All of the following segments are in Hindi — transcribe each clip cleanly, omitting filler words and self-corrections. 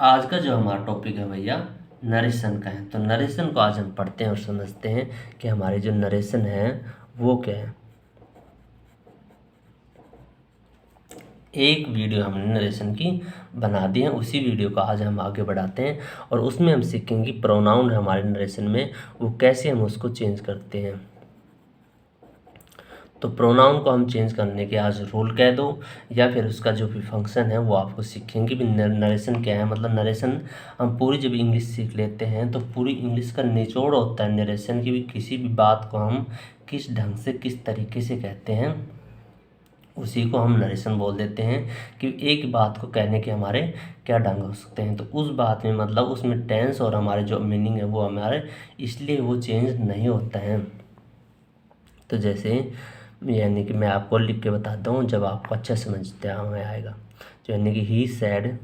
आज का जो हमारा टॉपिक है भैया नरेशन का है। तो नरेशन को आज हम पढ़ते हैं और समझते हैं कि हमारे जो नरेशन है वो क्या है। एक वीडियो हमने नरेशन की बना दी है, उसी वीडियो को आज हम आगे बढ़ाते हैं और उसमें हम सीखेंगे प्रोनाउन है हमारे नरेशन में वो कैसे हम उसको चेंज करते हैं। तो प्रोनाउन को हम चेंज करने के आज रूल कह दो या फिर उसका जो भी फंक्शन है वो आपको सीखेंगे भी। नरेशन क्या है, मतलब नरेशन हम पूरी जब इंग्लिश सीख लेते हैं तो पूरी इंग्लिश का निचोड़ होता है नरेशन की भी। किसी भी बात को हम किस ढंग से किस तरीके से कहते हैं उसी को हम नरेशन बोल देते हैं कि एक बात को कहने के हमारे क्या ढंग हो सकते हैं। तो उस बात में मतलब उसमें टेंस और हमारे जो मीनिंग है वो हमारे इसलिए वो चेंज नहीं होता है। तो जैसे यानी कि मैं आपको लिख के बताता हूँ, जब आपको अच्छा समझते में आएगा। तो यानी कि he said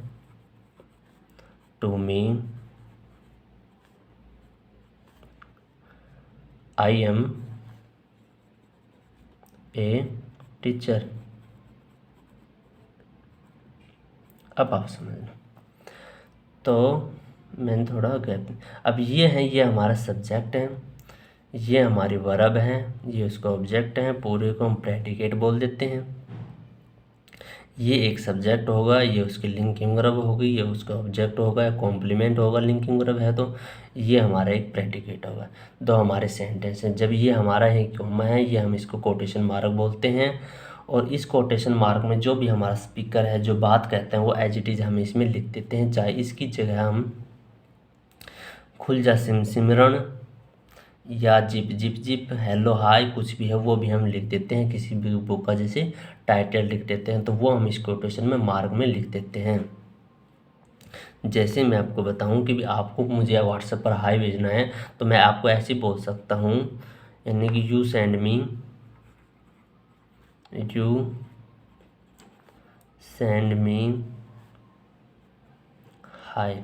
to me I am a teacher. अब आप समझ लो। तो मैंने थोड़ा गैप, अब ये हमारा सब्जेक्ट है, ये हमारी वर्ब है, ये उसका ऑब्जेक्ट है, पूरे को हम प्रेडिकेट बोल देते हैं। ये एक सब्जेक्ट होगा, ये उसकी लिंकिंग वर्ब होगी, ये उसका ऑब्जेक्ट होगा या कॉम्प्लीमेंट होगा लिंकिंग वर्ब है तो ये हमारा एक प्रेडिकेट होगा। दो हमारे सेंटेंस हैं। जब ये हमारा है कॉमा है, ये हम इसको कोटेशन मार्क बोलते हैं और इस कोटेशन मार्क में जो भी हमारा स्पीकर है जो बात कहते हैं वो एज इट इज़ हम इसमें लिख देते हैं। चाहे इसकी जगह हम खुल जा सिमरन या zip zip zip hello hi कुछ भी है वो भी हम लिख देते हैं। किसी भी बुक का जैसे टाइटल लिख देते हैं तो वो हम इस कोटेशन में मार्क में लिख देते हैं। जैसे मैं आपको बताऊं कि भी आपको मुझे व्हाट्सएप पर हाय भेजना है तो मैं आपको ऐसे बोल सकता हूं, यानी कि यू सेंड मी हाय।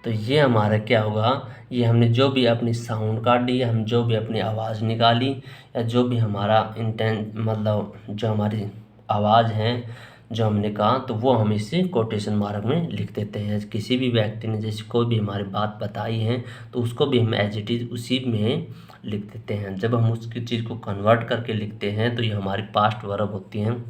तो ये हमारा क्या होगा, ये हमने जो भी अपनी साउंड काटी, हम जो भी अपनी आवाज़ निकाली या जो भी हमारा इंटेंट मतलब जो हमारी आवाज़ है जो हमने कहा तो वो हम इसे कोटेशन मार्क में लिख देते हैं। किसी भी व्यक्ति ने जैसे कोई भी हमारी बात बताई है तो उसको भी हम एज इट इज़ उसी में लिख देते हैं। जब हम उसकी चीज़ को कन्वर्ट करके लिखते हैं तो ये हमारी पास्ट वर्ब होती हैं,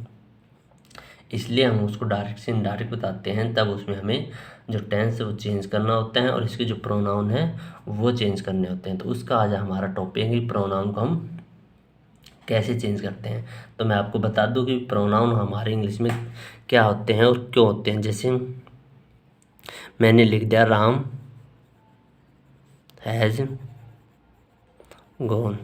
इसलिए हम उसको डायरेक्ट से इनडायरेक्ट बताते हैं। तब उसमें हमें जो टेंस है वो चेंज करना होता है और इसके जो प्रोनाउन है वो चेंज करने होते हैं। तो उसका आज हमारा टॉपिक है प्रोनाउन को हम कैसे चेंज करते हैं। तो मैं आपको बता दूं कि प्रोनाउन हमारे इंग्लिश में क्या होते हैं और क्यों होते हैं। जैसे मैंने लिख दिया राम हैज़ गॉन,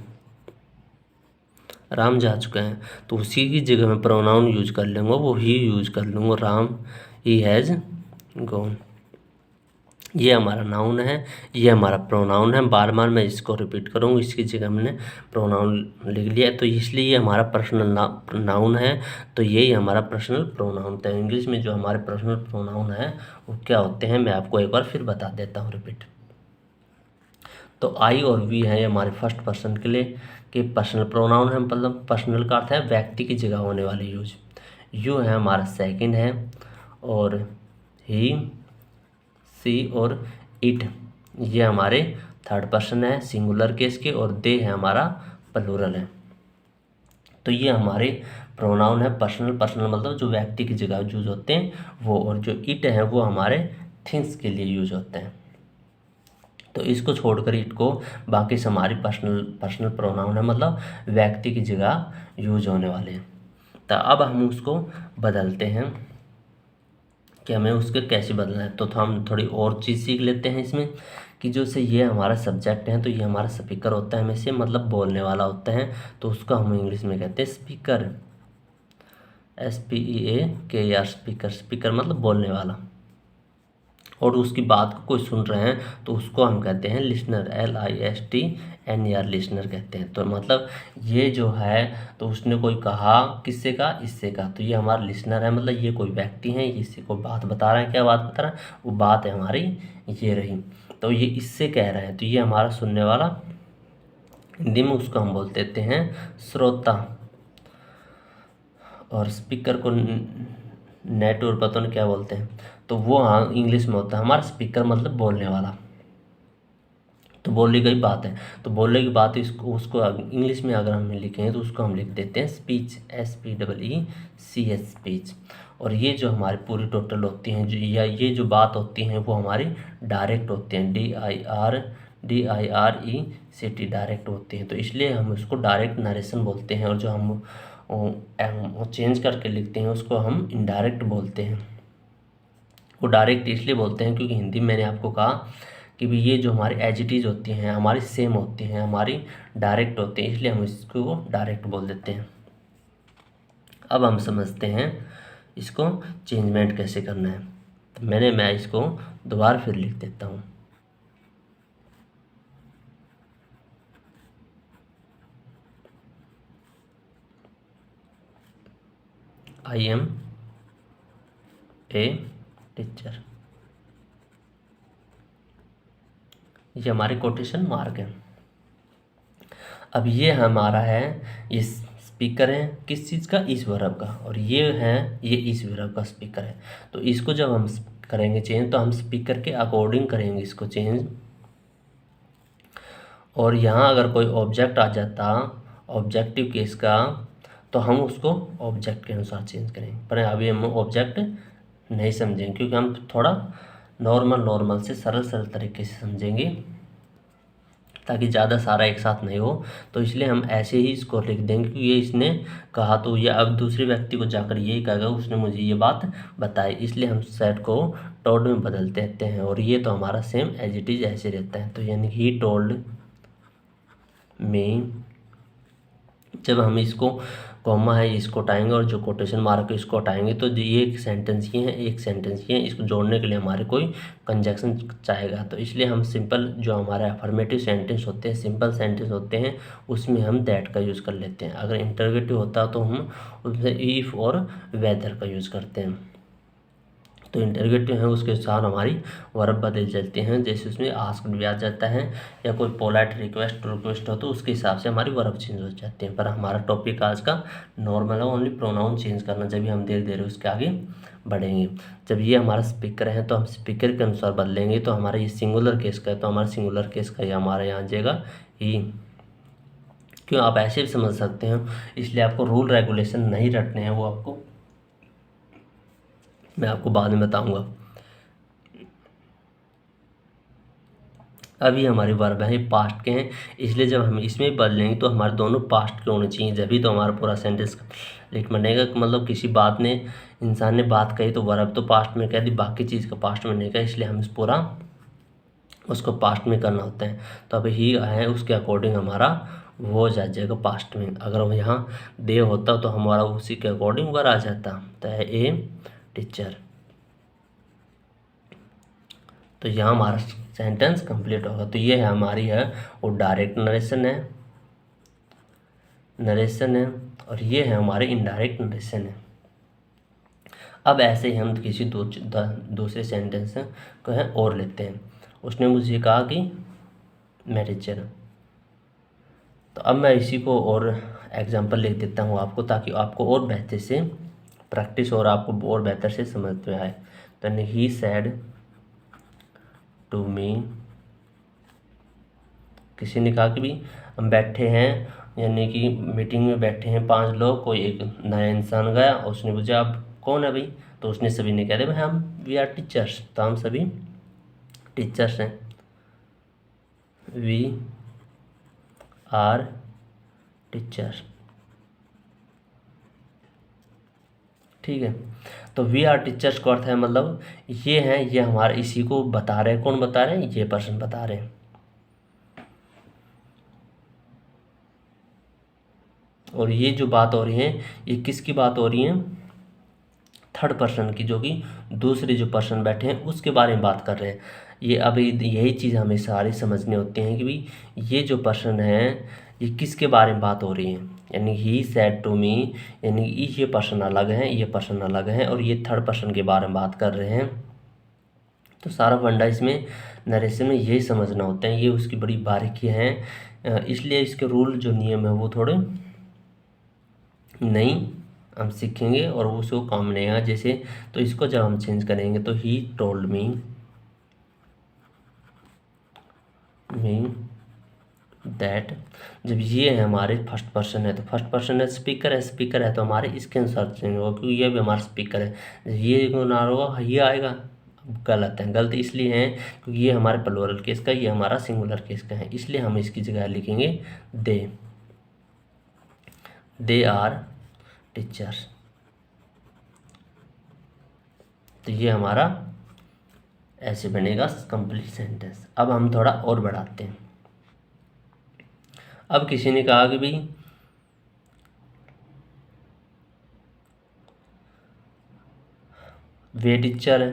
राम जा चुके हैं तो उसी की जगह मैं प्रोनाउन यूज कर लूँगा, वो ही यूज कर लूँगा, राम ही हैज़ गॉन। ये हमारा नाउन है, ये हमारा प्रोनाउन है। बार बार मैं इसको रिपीट करूँगा, इसकी जगह हमने प्रोनाउन लिख लिया है तो इसलिए ये हमारा पर्सनल नाउन है। तो यही हमारा पर्सनल प्रोनाउन था। इंग्लिश में जो हमारे पर्सनल प्रोनाउन है वो क्या होते हैं मैं आपको एक बार फिर बता देता हूँ रिपीट। तो आई और वी है हमारे फर्स्ट पर्सन के लिए कि पर्सनल प्रोनाउन है, मतलब पर्सनल का अर्थ है व्यक्ति की जगह होने वाले यूज। यू है हमारा सेकंड है और ही सी और इट ये हमारे थर्ड पर्सन है सिंगुलर केस के और दे है हमारा प्लूरल है। तो ये हमारे प्रोनाउन है पर्सनल। पर्सनल मतलब जो व्यक्ति की जगह यूज होते हैं वो, और जो इट है वो हमारे थिंग्स के लिए यूज होते हैं। तो इसको छोड़कर इट को बाकी से हमारी पर्सनल प्रोनाउन है, मतलब व्यक्ति की जगह यूज होने वाले हैं। तो अब हम उसको बदलते हैं कि हमें उसके कैसे बदलना है। तो हम थोड़ी और चीज़ सीख लेते हैं इसमें कि जो से ये हमारा सब्जेक्ट है तो ये हमारा स्पीकर होता है हमें से, मतलब बोलने वाला होता है। तो उसको हम इंग्लिश में कहते हैं स्पीकर, SPEAKER स्पीकर। स्पीकर मतलब बोलने वाला। और उसकी बात को कोई सुन रहे हैं तो उसको हम कहते हैं लिसनर, LISTNER लिसनर कहते हैं। तो मतलब ये जो है तो उसने कोई कहा, किससे कहा, इससे कहा, तो ये हमारा लिसनर है, मतलब ये कोई व्यक्ति है, इससे कोई बात बता रहा है। क्या बात बता रहा है, वो बात है हमारी ये रही। तो ये इससे कह रहे हैं तो ये हमारा सुनने वाला, हिंदी में उसको हम बोल देते हैं श्रोता। और स्पीकर को नेटवर्क पता नहीं क्या बोलते हैं, तो वो हाँ इंग्लिश में होता है। हमारा स्पीकर मतलब बोलने वाला, तो बोलने की बात है, तो बोलने की बात इसको उसको इंग्लिश में अगर हम लिखें तो उसको हम लिख देते हैं स्पीच, SPEECH स्पीच। और ये जो हमारी पूरी टोटल होती हैं जो, या ये जो बात होती हैं वो हमारी डायरेक्ट होती हैं, DIRECT डायरेक्ट होती हैं, तो इसलिए हम उसको डायरेक्ट नरेशन बोलते हैं। और जो हम चेंज करके लिखते हैं उसको हम इनडायरेक्ट बोलते हैं। वो डायरेक्ट इसलिए बोलते हैं क्योंकि हिंदी में मैंने आपको कहा कि भी ये जो हमारी एज इट इज़ होती हैं हमारी सेम होती हैं, हमारी डायरेक्ट होती हैं, इसलिए हम इसको डायरेक्ट बोल देते हैं। अब हम समझते हैं इसको चेंजमेंट कैसे करना है। तो मैं इसको दोबारा फिर लिख देता हूँ। I am a टीचर, ये हमारे कोटेशन मार्क है। अब ये हमारा है, ये स्पीकर है किस चीज़ का, इस वर्ब का, और ये है ये इस वर्ब का स्पीकर है। तो इसको जब हम करेंगे चेंज तो हम स्पीकर के अकॉर्डिंग करेंगे इसको चेंज। और यहाँ अगर कोई ऑब्जेक्ट आ जाता ऑब्जेक्टिव केस का तो हम उसको ऑब्जेक्ट के अनुसार चेंज करेंगे, पर अभी हम ऑब्जेक्ट नहीं समझेंगे क्योंकि हम थोड़ा नॉर्मल से सरल तरीके से समझेंगे ताकि ज़्यादा सारा एक साथ नहीं हो। तो इसलिए हम ऐसे ही इसको लिख देंगे कि ये इसने कहा, तो ये अब दूसरे व्यक्ति को जाकर यही कहेगा उसने मुझे ये बात बताई, इसलिए हम सेट को टोल्ड में बदल देते हैं। और ये तो हमारा सेम एज इट इज़ ऐसे रहता है। तो यानी ही टोल्ड में जब हम इसको कॉमा है इसको हटाएंगे और जो कोटेशन मार्क है इसको हटाएंगे तो ये एक सेंटेंस ये है, एक सेंटेंस ये है, इसको जोड़ने के लिए हमारे कोई कंजक्शन चाहेगा। तो इसलिए हम सिंपल जो हमारे अफर्मेटिव सेंटेंस होते हैं, सिंपल सेंटेंस होते हैं, उसमें हम दैट का यूज़ कर लेते हैं। अगर इंटरोगेटिव होता तो हम उसमें इफ़ और वेदर का यूज़ करते हैं। तो इंटरोगेटिव है उसके साथ हमारी वर्ब बदल जाते हैं, जैसे उसमें आस्क्ड भी आ जाता है या कोई पोलाइट रिक्वेस्ट हो तो उसके हिसाब से हमारी वर्ब चेंज हो जाती है। पर हमारा टॉपिक आज का नॉर्मल है, ओनली प्रोनाउन चेंज करना, जब भी हम धीरे धीरे उसके आगे बढ़ेंगे। जब ये हमारा स्पीकर है तो हम स्पीकर के अनुसार बदलेंगे, तो हमारा ये सिंगुलर केस का है तो हमारा सिंगुलर केस का ये हमारे यहाँ आ जाएगा ही। क्यों, आप ऐसे भी समझ सकते हैं, इसलिए आपको रूल रेगुलेशन नहीं रटने हैं, वो आपको मैं आपको बाद में बताऊंगा। अभी हमारी वर्ब है पास्ट के हैं, इसलिए जब हम इसमें बदलेंगे तो हमारे दोनों पास्ट के होने चाहिए, जब भी तो हमारा पूरा सेंटेंस लिख बनेगा। मतलब किसी बात ने इंसान ने बात कही तो वर्ब तो पास्ट में कह दी, बाकी चीज़ का पास्ट में नहीं कहा, इसलिए हम इस पूरा उसको पास्ट में करना होता है। तो अभी ही है उसके अकॉर्डिंग हमारा वो हो जाएगा पास्ट में। अगर वो यहाँ दे होता तो हमारा उसी के अकॉर्डिंग वर आ जाता, तो है ए टीचर। तो यहाँ हमारा सेंटेंस कंप्लीट होगा। तो ये है हमारी है वो डायरेक्ट नरेशन है और ये है हमारे इनडायरेक्ट नरेशन है। अब ऐसे ही हम किसी दूसरे सेंटेंस को है और लेते हैं। उसने मुझे कहा कि मैं टीचर हूँ, तो अब मैं इसी को और एग्जांपल लिख देता हूँ आपको, ताकि आपको और बेहतर से प्रैक्टिस और आपको और बेहतर से समझ में आए। तो ही सेड टू मी, किसी ने कहा कि भी हम बैठे हैं, यानी कि मीटिंग में बैठे हैं 5 लोग, कोई एक नया इंसान गया और उसने पूछा आप कौन है भाई, तो उसने सभी ने कह दिया भाई हम वी आर टीचर्स, तो हम सभी टीचर्स हैं, वी आर टीचर। ठीक है, तो वी आर टीचर्स का अर्थ है मतलब ये हैं, ये हमारे इसी को बता रहे हैं। कौन बता रहे हैं, ये पर्सन बता रहे हैं। और ये जो बात हो रही है ये किसकी बात हो रही है, थर्ड पर्सन की, जो कि दूसरे जो पर्सन बैठे हैं उसके बारे में बात कर रहे हैं। ये अभी यही चीज़ हमें सारी समझनी होती है कि भाई ये जो पर्सन है ये किसके बारे में बात हो रही है। यानी ही सेड टू मी, यानी ये पर्सन अलग है, ये पर्सन अलग है और ये थर्ड पर्सन के बारे में बात कर रहे हैं। तो सारा फंडा इसमें नरेशन में यही समझना होता है, ये उसकी बड़ी बारीकी है। इसलिए इसके रूल जो नियम है वो थोड़े नहीं हम सीखेंगे और उसको काम नहीं आएगा। जैसे तो इसको जब हम चेंज करेंगे तो ही टोल्ड मी दैट, जब ये है हमारे फर्स्ट पर्सन है तो फर्स्ट पर्सन है, स्पीकर है तो हमारे इसके अनुसार चेंज होगा क्योंकि ये भी हमारा स्पीकर है। ये ना होगा ये आएगा, गलत है। गलत इसलिए है क्योंकि ये हमारे प्लूरल केस का, ये हमारा सिंगुलर केस का है, इसलिए हम इसकी जगह लिखेंगे दे आर टीचर्स। तो ये हमारा ऐसे बनेगा कंप्लीट सेंटेंस। अब हम थोड़ा और बढ़ाते हैं। अब किसी ने कहा कि भाई वे टीचर है,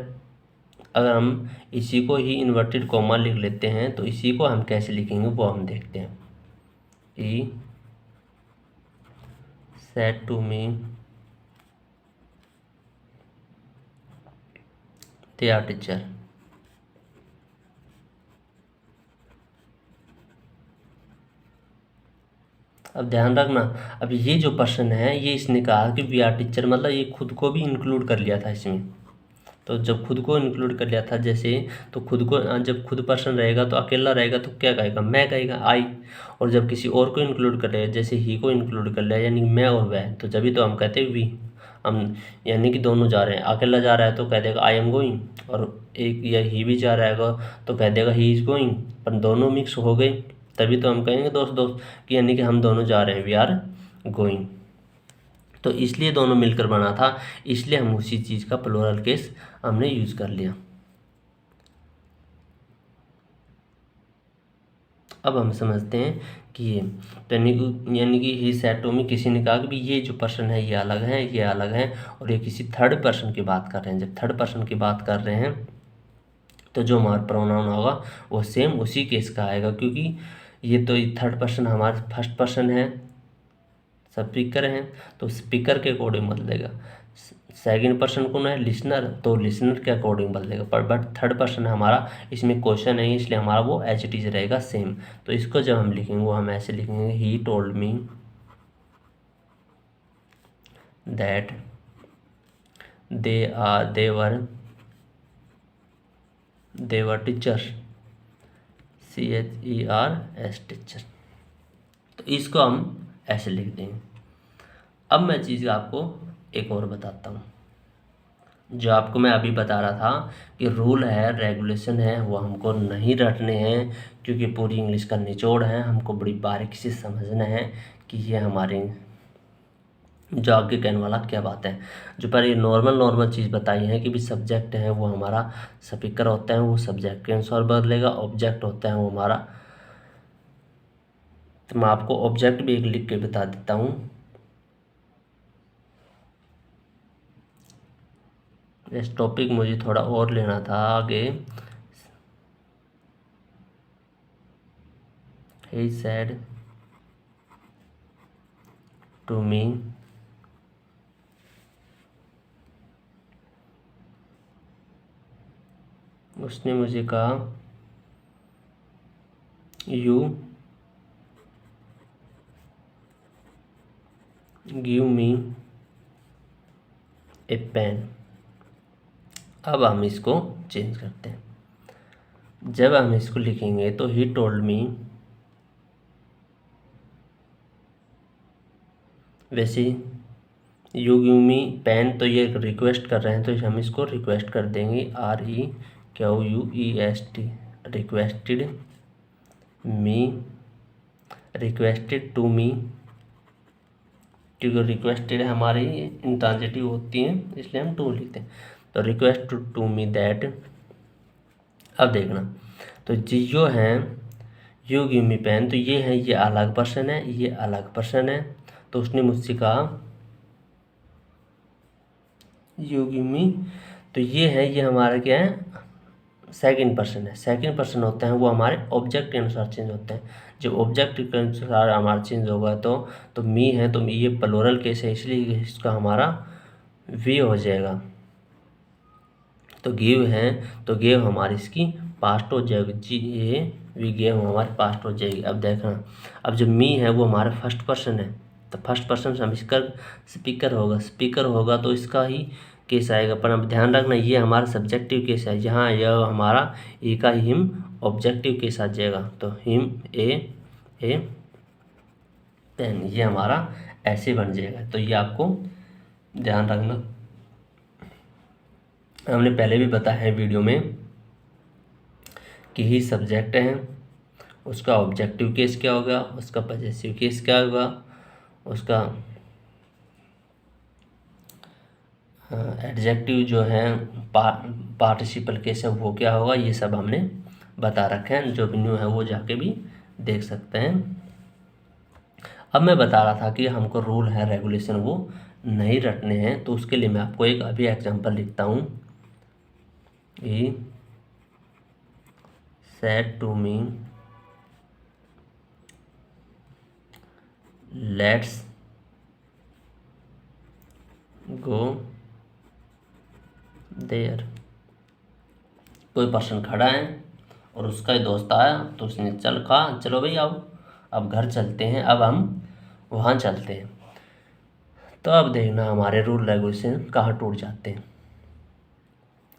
अगर हम इसी को ही इन्वर्टेड कॉमा लिख लेते हैं तो इसी को हम कैसे लिखेंगे वो हम देखते हैं। He said to me they are teacher. अब ध्यान रखना, अब ये जो पर्सन है ये इसने कहा कि वी आर टीचर, मतलब ये खुद को भी इंक्लूड कर लिया था इसमें। तो जब खुद को इंक्लूड कर लिया था, जैसे तो खुद को जब खुद पर्सन रहेगा तो अकेला रहेगा तो क्या कहेगा, मैं कहेगा आई। और जब किसी और को इंक्लूड कर लिया, जैसे ही को इंक्लूड कर लिया यानी मैं और वह, तो जब भी तो हम कहते हैं वी। हम यानी कि दोनों जा रहे हैं, अकेला जा रहा है तो कह देगा आई एम गोइंग, और एक या ही भी जा रहा है तो कह देगा ही इज़ गोइंग। पर दोनों मिक्स हो गए तभी तो हम कहेंगे दोस्त दोस्त कि यानी कि हम दोनों जा रहे हैं, वी आर गोइंग। तो इसलिए दोनों मिलकर बना था, इसलिए हम उसी चीज़ का प्लूरल केस हमने यूज़ कर लिया। अब हम समझते हैं कि ये तो यानी कि ही सेड टू मी, किसी ने कहा कि भाई ये जो पर्सन है ये अलग है, ये अलग है, और ये किसी थर्ड पर्सन की बात कर रहे हैं। जब थर्ड पर्सन की बात कर रहे हैं तो जो हमारा प्रोनाउन होगा वो सेम उसी केस का आएगा, क्योंकि ये तो थर्ड पर्सन हमारा फर्स्ट पर्सन है, स्पीकर हैं तो स्पीकर के अकॉर्डिंग बदलेगा। सेकंड पर्सन कौन है, लिसनर, तो लिसनर के अकॉर्डिंग बदलेगा। पर बट थर्ड पर्सन हमारा इसमें क्वेश्चन है इसलिए हमारा वो एज इट इज रहेगा सेम। तो इसको जब हम लिखेंगे वो हम ऐसे लिखेंगे, he told me that they were teacher, CHERS teacher. तो इसको हम ऐसे लिख देंगे। अब मैं चीज़ आपको एक और बताता हूँ, जो आपको मैं अभी बता रहा था कि रूल है, रेगुलेशन है, वो हमको नहीं रटने हैं, क्योंकि पूरी इंग्लिश का निचोड़ है। हमको बड़ी बारीकी से समझना है कि ये हमारे जो आगे कहने वाला क्या बात है। जो पर ये नॉर्मल चीज़ बताई है कि भी सब्जेक्ट है वो हमारा स्पीकर होता है, वो सब्जेक्ट के अनुसार बदलेगा। ऑब्जेक्ट होता है वो हमारा, तो मैं आपको ऑब्जेक्ट भी एक लिख के बता देता हूँ। इस टॉपिक मुझे थोड़ा और लेना था आगे। ही सेड टू मी उसने मुझे कहा you give me a pen. अब हम इसको चेंज करते हैं। जब हम इसको लिखेंगे तो ही टोल्ड मी, वैसे यू गिव मी पेन, तो ये रिक्वेस्ट कर रहे हैं तो हम इसको रिक्वेस्ट कर देंगे, REQUEST, requested me, requested to me, क्योंकि रिक्वेस्टेड हमारी इंट्रांजिटिव होती हैं इसलिए हम टू लिखते हैं। तो रिक्वेस्ट टू मी दैट। अब देखना, तो जो है यू गिव मी पेन, तो ये है, ये अलग पर्सन है, ये अलग पर्सन है। तो उसने मुझसे कहा यू गिव मी, तो ये है, ये हमारा क्या है, सेकंड पर्सन है। सेकंड पर्सन होते हैं वो हमारे ऑब्जेक्ट के अनुसार चेंज होते हैं। जब ऑब्जेक्ट के अनुसार हमारा चेंज होगा तो मी है, तो ये प्लूरल केस है इसलिए इसका हमारा वी हो जाएगा। तो गिव है तो गिव हमारी इसकी पास्ट हो जाएगी, वी गेव हमारे पास्ट हो जाएगी। अब देखना, अब जो मी है वो हमारा फर्स्ट पर्सन है, तो फर्स्ट पर्सन स्पीकर होगा तो इसका ही केस आएगा। पर अब ध्यान रखना ये हमारा सब्जेक्टिव केस है, यहाँ यह हमारा ए का हिम ऑब्जेक्टिव केस आ जाएगा। तो हिम ए पेन, ये हमारा ऐसे बन जाएगा। तो ये आपको ध्यान रखना, हमने पहले भी बताया है वीडियो में कि ही सब्जेक्ट है, उसका ऑब्जेक्टिव केस क्या होगा, उसका पॉजेसिव केस क्या होगा, उसका एडजेक्टिव जो है पार्टिसिपल केस है वो क्या होगा, ये सब हमने बता रखे हैं। जो भी न्यू है वो जाके भी देख सकते हैं। अब मैं बता रहा था कि हमको रूल है, रेगुलेशन वो नहीं रटने हैं। तो उसके लिए मैं आपको एक अभी एग्जांपल लिखता हूँ। He said to me let's go there. कोई पर्सन खड़ा है और उसका ही दोस्त आया तो उसने चलो भाई आओ अब घर चलते हैं, अब हम वहाँ चलते हैं। तो अब देखना हमारे रूल रेगुलेशन कहाँ टूट जाते हैं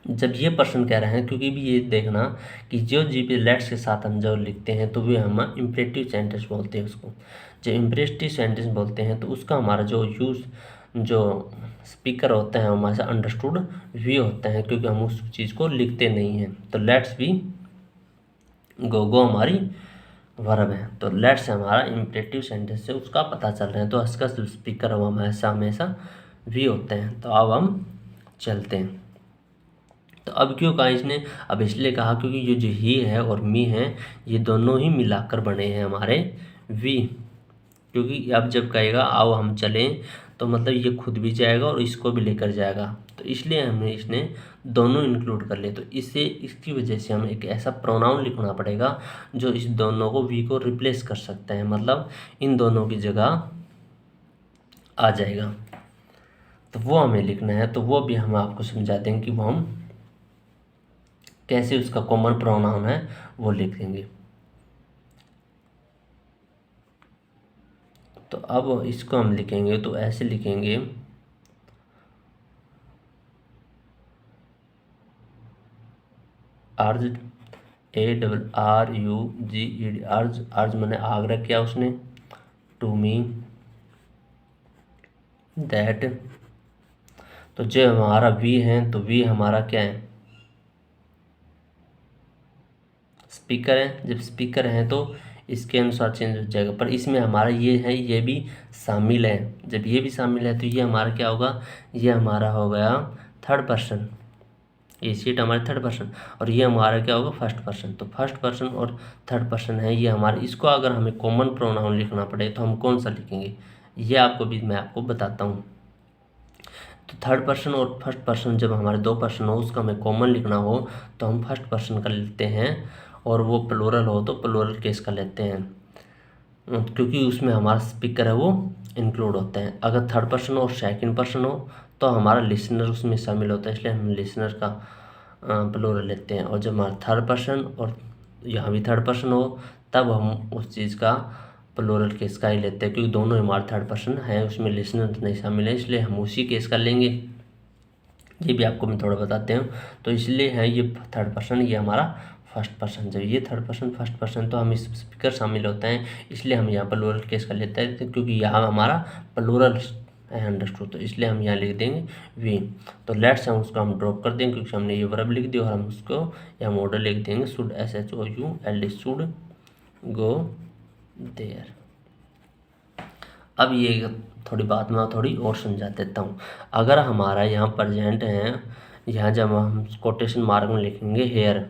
जब ये पर्सन कह रहे हैं। क्योंकि भी ये देखना कि जो जीपी लेट्स के साथ हम जो लिखते हैं तो वे हम इम्परेटिव सेंटेंस बोलते हैं उसको। जो इम्परेटिव सेंटेंस बोलते हैं तो उसका हमारा जो स्पीकर होता है हमारे से अंडरस्टूड भी होता है, क्योंकि हम उस चीज़ को लिखते नहीं हैं। तो लेट्स भी गो हमारी वर्ब है, तो लेट्स हमारा इम्परेटिव सेंटेंस से उसका पता चल रहा है। तो इसका स्पीकर हमेशा भी होते हैं। तो अब हम चलते हैं। तो अब क्यों कहा इसने, अब इसलिए कहा क्योंकि ये जो ही है और मी है ये दोनों ही मिलाकर बने हैं हमारे वी। क्योंकि अब जब कहेगा आओ हम चलें तो मतलब ये खुद भी जाएगा और इसको भी लेकर जाएगा, तो इसलिए हमें इसने दोनों इंक्लूड कर लिए। तो इसकी वजह से हमें एक ऐसा प्रोनाउन लिखना पड़ेगा जो इस दोनों को वी को रिप्लेस कर सकता है, मतलब इन दोनों की जगह आ जाएगा। तो वो हमें लिखना है, तो वो भी हम आपको समझा देंगे कि वो हम कैसे उसका कॉमन प्रोनाउन है वो लिखेंगे। तो अब इसको हम लिखेंगे तो ऐसे लिखेंगे, अर्ज ARRUGED, अर्ज मैंने आग्रह किया उसने, टू मी दैट। तो जो हमारा वी है तो वी हमारा क्या है, स्पीकर है। जब स्पीकर है तो इसके अनुसार चेंज हो जाएगा, पर इसमें हमारा ये है ये भी शामिल है। जब ये भी शामिल है तो ये हमारा क्या होगा, ये हमारा हो गया थर्ड पर्सन, ये सीट हमारे थर्ड पर्सन, और ये हमारा क्या होगा फर्स्ट पर्सन। तो फर्स्ट पर्सन और थर्ड पर्सन है ये हमारे। इसको अगर हमें कॉमन प्रोनाउन लिखना पड़े तो हम कौन सा लिखेंगे, ये आपको भी मैं आपको बताता हूँ। तो थर्ड पर्सन और फर्स्ट पर्सन जब हमारे दो पर्सन हो उसका हमें कॉमन लिखना हो तो हम फर्स्ट पर्सन का लेते हैं, और वो प्लूरल हो तो प्लूरल केस का लेते हैं, क्योंकि उसमें हमारा स्पीकर है वो इंक्लूड होता है। अगर थर्ड पर्सन और सेकंड पर्सन हो तो हमारा लिसनर उसमें शामिल होता है, इसलिए हम लिसनर का प्लूरल लेते हैं। और जब हमारा थर्ड पर्सन और यहाँ भी थर्ड पर्सन हो तब हम उस चीज़ का प्लूरल केस का ही लेते हैं, क्योंकि दोनों हमारे थर्ड पर्सन हैं, उसमें लिसनर नहीं शामिल है, इसलिए हम उसी केस का लेंगे। ये भी आपको मैं थोड़ा बताते हूँ। तो इसलिए है ये थर्ड पर्सन, ये हमारा फर्स्ट पर्सन। जब ये थर्ड पर्सन फर्स्ट पर्सन तो हम इस स्पीकर शामिल होते हैं, इसलिए हम यहाँ प्लूरल केस का लेते हैं, क्योंकि यहाँ हमारा प्लूरल है अंडरस्टूड, तो इसलिए हम यहाँ लिख देंगे वी। तो लेट्स हम उसको हम ड्रॉप कर देंगे क्योंकि हमने ये वर्ब लिख दिया, और हम उसको यहाँ मॉडल लिख देंगे should, SHOULD, should go there. अब ये थोड़ी बात मैं थोड़ी और समझा देता हूँ। अगर हमारा यहाँ प्रेजेंट है, यहाँ जब हम कोटेशन मार्क में लिखेंगे हेयर,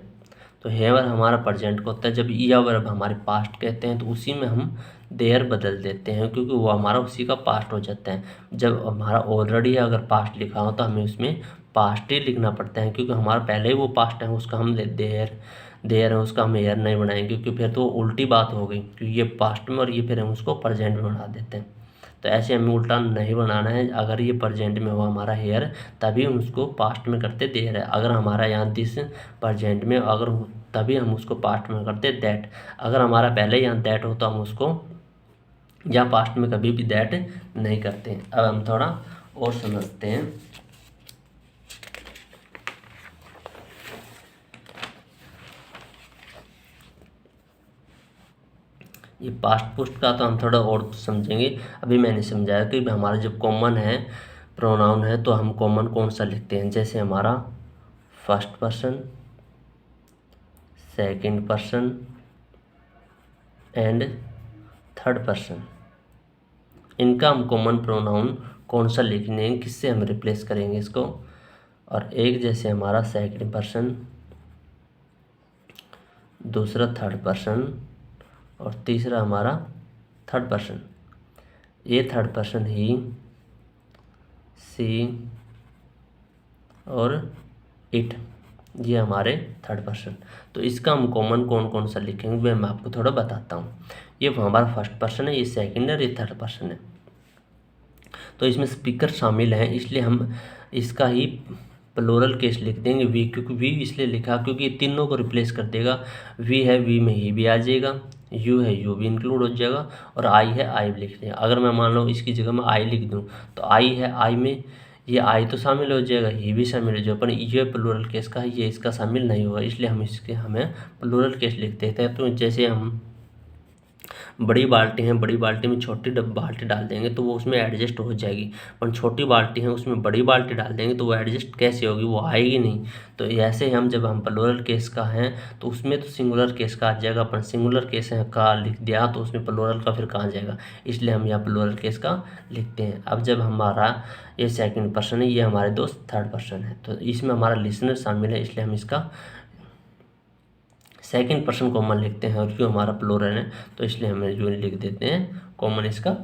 तो हेयर हमारा प्रेजेंट को होता है। जब या वर्ब हमारे पास्ट कहते हैं तो उसी में हम देयर बदल देते हैं, क्योंकि वो हमारा उसी का पास्ट हो जाता है। जब हमारा ऑलरेडी अगर पास्ट लिखा हो तो हमें उसमें पास्ट ही लिखना पड़ता है, क्योंकि हमारा पहले ही वो पास्ट है, उसका हम देयर है उसका हम हेयर नहीं बनाएंगे, क्योंकि फिर तो उल्टी बात हो गई, क्योंकि ये पास्ट में और ये फिर हम उसको प्रेजेंट में बना देते हैं। तो ऐसे हमें उल्टा नहीं बनाना है। अगर ये प्रेजेंट में हो हमारा हेयर तभी हम उसको पास्ट में करते देयर है। अगर हमारा यहाँ दिस प्रेजेंट में अगर तभी हम उसको पास्ट में करते दैट। अगर हमारा पहले यहाँ दैट हो तो हम उसको या पास्ट में कभी भी दैट नहीं करते हैं। अब हम थोड़ा और समझते हैं। ये पास्ट पोस्ट का तो हम थोड़ा और समझेंगे। अभी मैंने समझाया कि हमारा जब कॉमन है प्रोनाउन है तो हम कॉमन कौन सा लिखते हैं। जैसे हमारा first person, second person and third person, इनका हम कॉमन प्रोनाउन कौन सा लिखने हैं, किससे हम रिप्लेस करेंगे इसको। और एक जैसे हमारा सेकंड पर्सन, दूसरा थर्ड पर्सन और तीसरा हमारा थर्ड पर्सन। ये थर्ड पर्सन ही, सी और इट, ये हमारे थर्ड पर्सन। तो इसका हम कॉमन कौन कौन सा लिखेंगे वो मैं आपको थोड़ा बताता हूँ। ये हमारा फर्स्ट पर्सन है, ये सेकंड है, ये थर्ड पर्सन है। तो इसमें स्पीकर शामिल हैं, इसलिए हम इसका ही प्लूरल केस लिख देंगे वी, क्योंकि वी इसलिए लिखा क्योंकि ये तीनों को रिप्लेस कर देगा। वी है, वी में ही भी आ जाएगा, यू है, यू भी इंक्लूड हो जाएगा, और आई है, आई भी लिख देंगे। अगर मैं मान लो इसकी जगह मैं आई लिख दूँ तो आई है, आई में ये आई तो शामिल हो जाएगा, ये भी शामिल हो जाएगा, पर ये प्लूरल केस का है, ये इसका शामिल नहीं होगा, इसलिए हमें प्लूरल केस लिख देते हैं। तो जैसे हम बड़ी बाल्टी है, बड़ी बाल्टी में छोटी बाल्टी डाल देंगे तो वो उसमें एडजस्ट हो जाएगी, पर छोटी बाल्टी है उसमें बड़ी बाल्टी डाल देंगे तो वो एडजस्ट कैसे होगी, वो आएगी नहीं। तो ऐसे ही हम जब हम प्लूरल केस का हैं तो उसमें तो सिंगुलर केस का आ जाएगा, पर सिंगुलर केस है का लिख दिया तो उसमें प्लूरल का फिर कहाँ जाएगा, इसलिए हम यहाँ प्लूरल केस का लिखते हैं। अब जब हमारा ये सेकंड पर्सन है, ये हमारे दोस्त थर्ड पर्सन है, तो इसमें हमारा लिसनर शामिल है, इसलिए हम इसका सेकंड पर्सन कॉमन लिखते हैं। और क्यों हमारा प्लूरल है तो इसलिए हमें जो लिख देते हैं कॉमन, इसका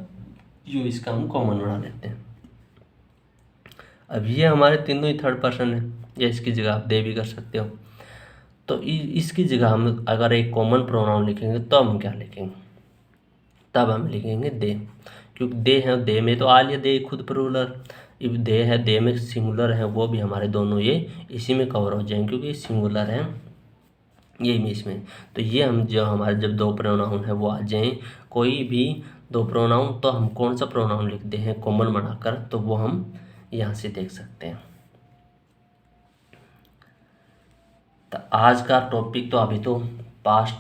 यू, इसका हम कॉमन बना लेते हैं। अब ये हमारे तीनों ही थर्ड पर्सन है, या इसकी जगह आप दे भी कर सकते हो। तो इसकी जगह हम अगर एक कॉमन प्रोनाउन लिखेंगे तो हम क्या लिखेंगे, तब हम लिखेंगे दे, क्योंकि दे है, दे में तो आ लिया दे खुद प्लूरल, इब दे है, दे में सिंगुलर है, वो भी हमारे दोनों ये इसी में कवर हो जाएंगे क्योंकि सिंगुलर है ये इंग्लिश में। तो ये हम जो हमारे जब दो प्रोनाउन है वो आ जाएं, कोई भी दो प्रोनाउन, तो हम कौन सा प्रोनाउन लिखते हैं कॉमन बनाकर, तो वो हम यहाँ से देख सकते हैं। तो आज का टॉपिक तो अभी तो पास्ट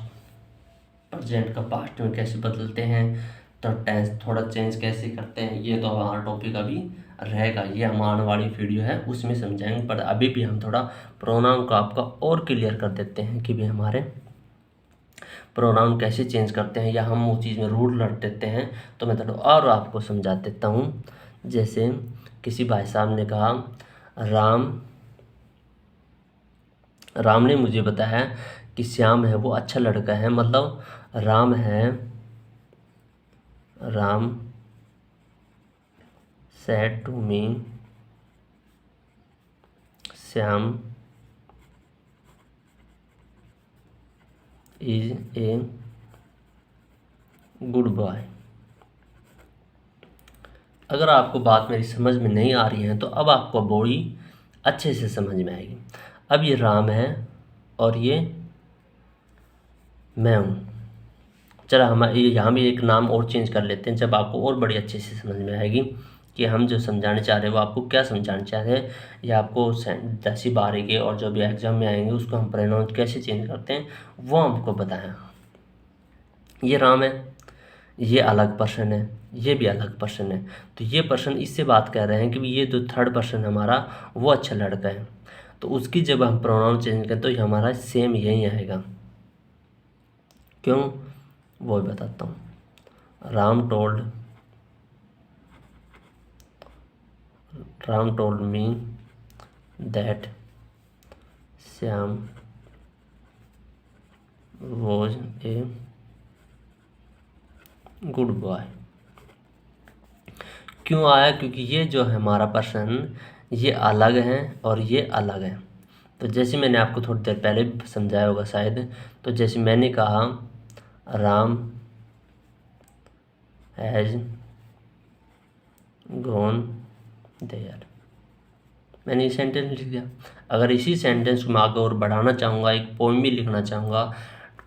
प्रेजेंट का पास्ट में कैसे बदलते हैं, तो टेंस थोड़ा चेंज कैसे करते हैं, ये तो हमारा टॉपिक अभी रहेगा, ये हमारी आने वाली वीडियो है उसमें समझाएंगे। पर अभी भी हम थोड़ा प्रोनाउन को आपका और क्लियर कर देते हैं कि भी हमारे प्रोनाउन कैसे चेंज करते हैं, या हम उस चीज़ में रूल रट देते हैं। तो मैं थोड़ा और आपको समझा देता हूँ। जैसे किसी भाई साहब ने कहा राम ने मुझे बताया कि श्याम है वो अच्छा लड़का है, मतलब Ram said to me Shyam is a good boy. अगर आपको बात मेरी समझ में नहीं आ रही है तो अब आपको बॉडी अच्छे से समझ में आएगी। अब ये राम है और ये मैं हूँ। चलो हम यहाँ भी एक नाम और चेंज कर लेते हैं, जब आपको और बड़ी अच्छे से समझ में आएगी कि हम जो समझाने चाह रहे हैं वो आपको क्या समझाना चाह रहे हैं, या आपको 10-12 के और जो भी एग्ज़ाम में आएंगे उसको हम प्रोनाउन कैसे चेंज करते हैं वो हमको बताया। ये राम है, ये अलग पर्सन है, ये भी अलग पर्सन है, तो ये पर्सन इससे बात कर रहे हैं कि ये जो थर्ड पर्सन हमारा वो अच्छा लड़का है, तो उसकी जब हम प्रोनाउन चेंज करें तो ये हमारा सेम यही आएगा। क्यों वो भी बताता हूँ। Ram told me that Shyam was a good boy. क्यों आया, क्योंकि ये जो है हमारा पर्सन ये अलग है और ये अलग है। तो जैसे मैंने आपको थोड़ी देर पहले समझाया होगा शायद, तो जैसे मैंने कहा राम हैज़ गॉन देयर, मैंने ये सेंटेंस लिख दिया। अगर इसी सेंटेंस को मैं आगे और बढ़ाना चाहूँगा, एक पोएम भी लिखना चाहूँगा,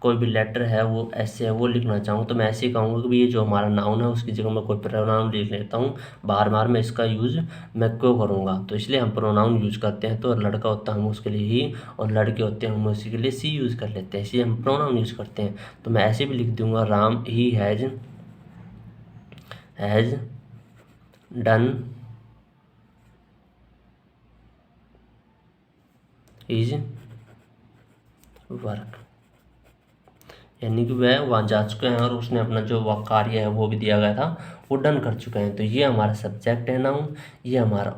कोई भी लेटर है वो ऐसे है वो लिखना चाहूँ तो मैं ऐसे ही कहूँगा कि ये जो हमारा नाउन है उसकी जगह मैं कोई प्रोनाउन लिख लेता हूँ। बार बार मैं इसका यूज़ मैं क्यों करूँगा, तो इसलिए हम प्रोनाउन यूज़ करते हैं। तो लड़का होता है हम उसके लिए ही, और लड़के होते हैं हम उसी के लिए सी यूज़ कर लेते हैं, इसलिए हम प्रोनाउन यूज़ करते हैं। तो मैं ऐसे भी लिख दूँगा, Ram he has done is work, यानी कि वह वहाँ जा चुके हैं और उसने अपना जो वह कार्य है वो भी दिया गया था वो डन कर चुके हैं। तो ये हमारा सब्जेक्ट है नाउन, ये हमारा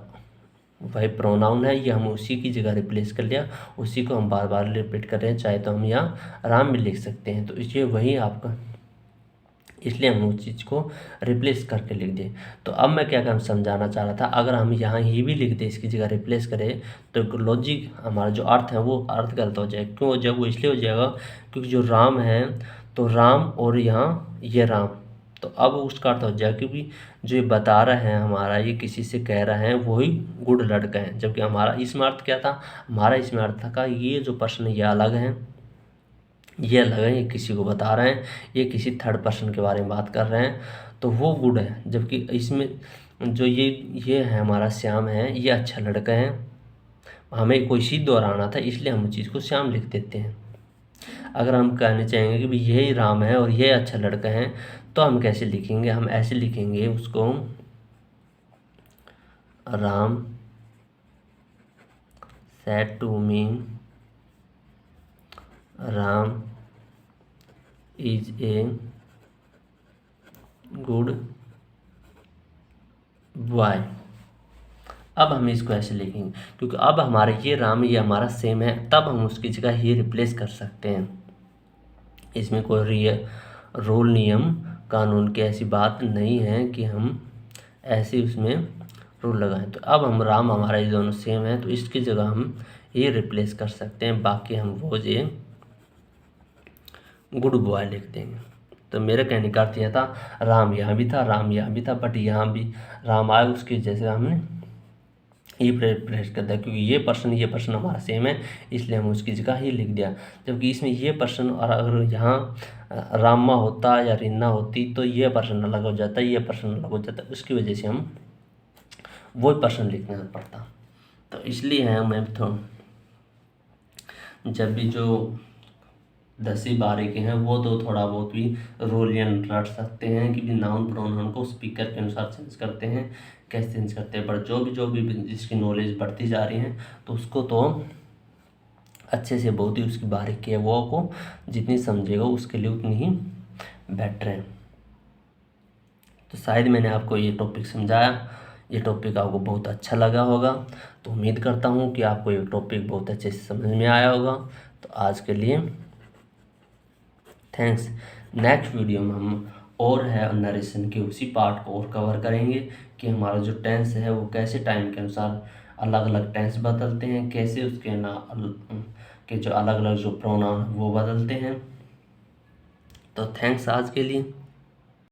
वही प्रोनाउन है, ये हम उसी की जगह रिप्लेस कर लिया, उसी को हम बार बार रिपीट कर रहे हैं। चाहे तो हम यहाँ राम भी लिख सकते हैं, तो ये वही आपका, इसलिए हम उस चीज़ को रिप्लेस करके लिख दें। तो अब मैं क्या काम समझाना चाह रहा था, अगर हम यहाँ ही भी लिख दें इसकी जगह रिप्लेस करें तो लॉजिक हमारा जो अर्थ है वो अर्थ गलत हो जाएगा। क्यों हो जाएगा, वो इसलिए हो जाएगा क्योंकि जो राम है तो राम और यहाँ ये राम, तो अब उसका अर्थ हो जाएगा क्योंकि जो ये बता रहे हैं हमारा, ये किसी से कह रहे हैं वही गुड लड़का है, जबकि हमारा इसमें अर्थ क्या था, हमारा इसमें अर्थ था ये जो पर्सन ये अलग है, ये अलग है, ये किसी को बता रहे हैं, ये किसी थर्ड पर्सन के बारे में बात कर रहे हैं, तो वो गुड है। जबकि इसमें जो ये है हमारा श्याम है, ये अच्छा लड़का है, हमें कोई चीज़ दोहराना था इसलिए हम उस चीज़ को श्याम लिख देते हैं। अगर हम कहना चाहेंगे कि भाई यही राम है और ये अच्छा लड़का है, तो हम कैसे लिखेंगे, हम ऐसे लिखेंगे उसको, Ram said to me Ram is a good boy. अब हम इसको ऐसे लिखेंगे क्योंकि अब हमारे ये राम ये हमारा सेम है, तब हम उसकी जगह ही रिप्लेस कर सकते हैं। इसमें कोई रूल नियम कानून की ऐसी बात नहीं है कि हम ऐसे उसमें रूल लगाएं। तो अब हम राम हमारा ये दोनों सेम है तो इसकी जगह हम ये रिप्लेस कर सकते हैं, बाकी हम वो ये गुड बॉय लिख देंगे। तो मेरे कहने का अर्थ यह था, राम यहाँ भी था, राम यहाँ भी था, बट यहाँ भी राम आए उसकी जैसे हमने ये प्रेस कर दिया क्योंकि ये पर्सन हमारा सेम है, इसलिए हम उसकी जगह ही लिख दिया। जबकि इसमें ये पर्सन और अगर यहाँ रामा होता या रीना होती तो ये पर्सन अलग हो जाता, ये पर्सन अलग हो जाता, उसकी वजह से हम वो पर्सन लिखना पड़ता। तो इसलिए हमें तो जब भी जो 10-12 के हैं वो तो थोड़ा बहुत भी रूलियन रट सकते हैं कि भी नाउन प्रोनाउन को स्पीकर के अनुसार चेंज करते हैं, कैसे चेंज करते हैं। पर जो भी जिसकी नॉलेज बढ़ती जा रही है तो उसको तो अच्छे से बहुत ही उसकी बारीकी है, वो को जितनी समझेगा उसके लिए उतनी ही बेटर है। तो शायद मैंने आपको ये टॉपिक समझाया, ये टॉपिक आपको बहुत अच्छा लगा होगा। तो उम्मीद करता हूँ कि आपको ये टॉपिक बहुत अच्छे से समझ में आया होगा। तो आज के लिए थैंक्स। नेक्स्ट वीडियो में हम और है नरेशन के उसी पार्ट को और कवर करेंगे कि हमारा जो टेंस है वो कैसे टाइम के अनुसार अलग अलग टेंस बदलते हैं, कैसे उसके के जो अलग अलग जो प्रोनाउन वो बदलते हैं। तो थैंक्स आज के लिए।